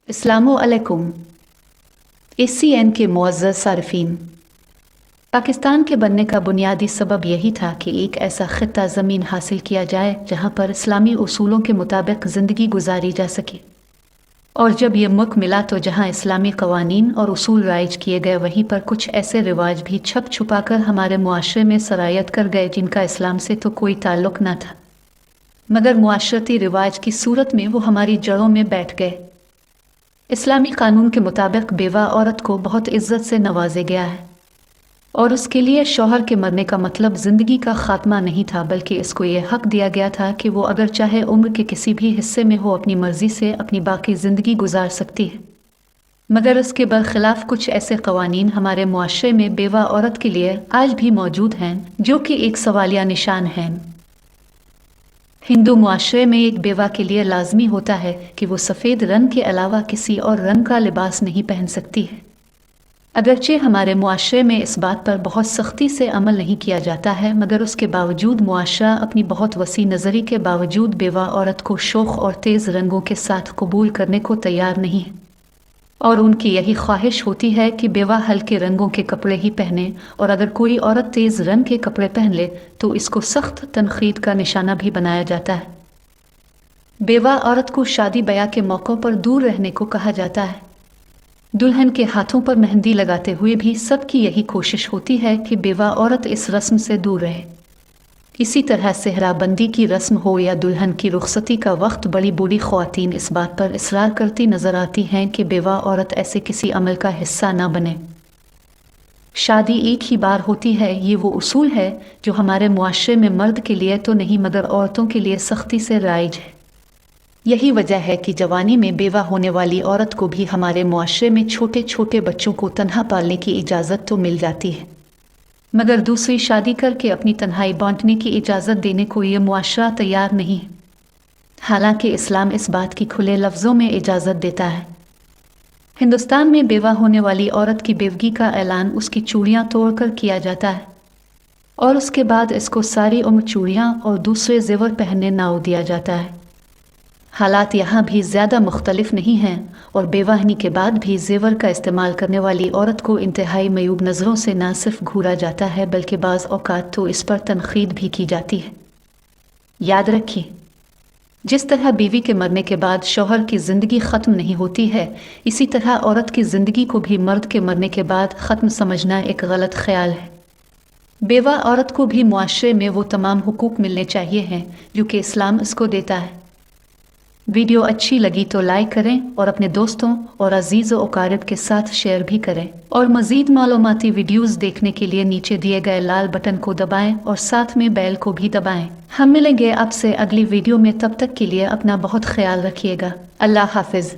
अस्सलामुअलैकुम। ACN के मुअज़्ज़ज़ सारिफीन, पाकिस्तान के बनने का बुनियादी सबब यही था कि एक ऐसा ख़ित्ता ज़मीन हासिल किया जाए जहाँ पर इस्लामी उसूलों के मुताबिक ज़िंदगी गुजारी जा सके। और जब ये मुल्क मिला तो जहाँ इस्लामी क़वानीन और उसूल राइज किए गए, वहीं पर कुछ ऐसे रिवाज भी छप छुपा कर हमारे मुआशरे में सरायत कर गए जिनका इस्लाम से तो कोई ताल्लुक़ न था, मगर मुआशरती रिवाज की सूरत में वो हमारी जड़ों में बैठ गए। इस्लामी कानून के मुताबिक बेवा औरत को बहुत इज्जत से नवाजा गया है और उसके लिए शौहर के मरने का मतलब ज़िंदगी का ख़ात्मा नहीं था, बल्कि इसको यह हक दिया गया था कि वो अगर चाहे उम्र के किसी भी हिस्से में हो अपनी मर्ज़ी से अपनी बाकी ज़िंदगी गुजार सकती है। मगर इसके बरखिलाफ़ कुछ ऐसे क़वानीन हमारे मुआशरे में बेवा औरत के लिए आज भी मौजूद हैं जो कि एक सवालिया निशान हैं। हिंदू मुआशरे में एक बेवा के लिए लाजमी होता है कि वो सफ़ेद रंग के अलावा किसी और रंग का लिबास नहीं पहन सकती है। अगरचे हमारे मुआशरे में इस बात पर बहुत सख्ती से अमल नहीं किया जाता है, मगर उसके बावजूद मुआशरा अपनी बहुत वसी नज़री के बावजूद बेवा औरत को शौक़ और तेज़ रंगों के साथ कबूल करने को तैयार नहीं है, और उनकी यही ख्वाहिश होती है कि बेवा हल्के रंगों के कपड़े ही पहने, और अगर कोई औरत तेज़ रंग के कपड़े पहन ले तो इसको सख्त तनकीद का निशाना भी बनाया जाता है। बेवा औरत को शादी ब्याह के मौक़ों पर दूर रहने को कहा जाता है। दुल्हन के हाथों पर मेहंदी लगाते हुए भी सबकी यही कोशिश होती है कि बेवा औरत इस रस्म से दूर रहे। इसी तरह सेहराबंदी की रस्म हो या दुल्हन की रुखसती का वक्त, बड़ी बूढ़ी ख्वातीन इस बात पर इसरार करती नजर आती हैं कि बेवा औरत ऐसे किसी अमल का हिस्सा न बने। शादी एक ही बार होती है, ये वो उसूल है जो हमारे मुआशरे में मर्द के लिए तो नहीं मगर औरतों के लिए सख्ती से राइज है। यही वजह है कि जवानी में बेवा होने वाली औरत को भी हमारे मुआशरे में छोटे छोटे बच्चों को तन्हा पालने की इजाज़त तो मिल जाती है, मगर दूसरी शादी करके अपनी तन्हाई बांटने की इजाज़त देने को ये मुआशरा तैयार नहीं है। हालांकि इस्लाम इस बात की खुले लफ्ज़ों में इजाज़त देता है। हिंदुस्तान में बेवा होने वाली औरत की बेवगी का ऐलान उसकी चूड़ियाँ तोड़कर किया जाता है और उसके बाद इसको सारी उम्र चूड़ियाँ और दूसरे जेवर पहनने ना दिया जाता है। हालात यहाँ भी ज़्यादा मुख्तलिफ नहीं हैं और बेवाहनी के बाद भी जेवर का इस्तेमाल करने वाली औरत को इंतहाई मयूब नज़रों से न सिर्फ घूरा जाता है बल्कि बाज़ औक़ात तो इस पर तनक़ीद भी की जाती है। याद रखिए, जिस तरह बीवी के मरने के बाद शौहर की ज़िंदगी ख़त्म नहीं होती है, इसी तरह औरत की ज़िंदगी को भी मर्द के मरने के बाद ख़त्म समझना एक गलत ख्याल है। बेवा औरत को भी मुआशरे में वो तमाम हुकूक मिलने चाहिए हैं जो कि इस्लाम इसको देता है। वीडियो अच्छी लगी तो लाइक करें और अपने दोस्तों और अजीज़ व अकारिब के साथ शेयर भी करें, और मज़ीद मालूमाती वीडियोज़ देखने के लिए नीचे दिए गए लाल बटन को दबाएं और साथ में बेल को भी दबाएं। हम मिलेंगे आपसे अगली वीडियो में, तब तक के लिए अपना बहुत ख्याल रखिएगा। अल्लाह हाफिज़।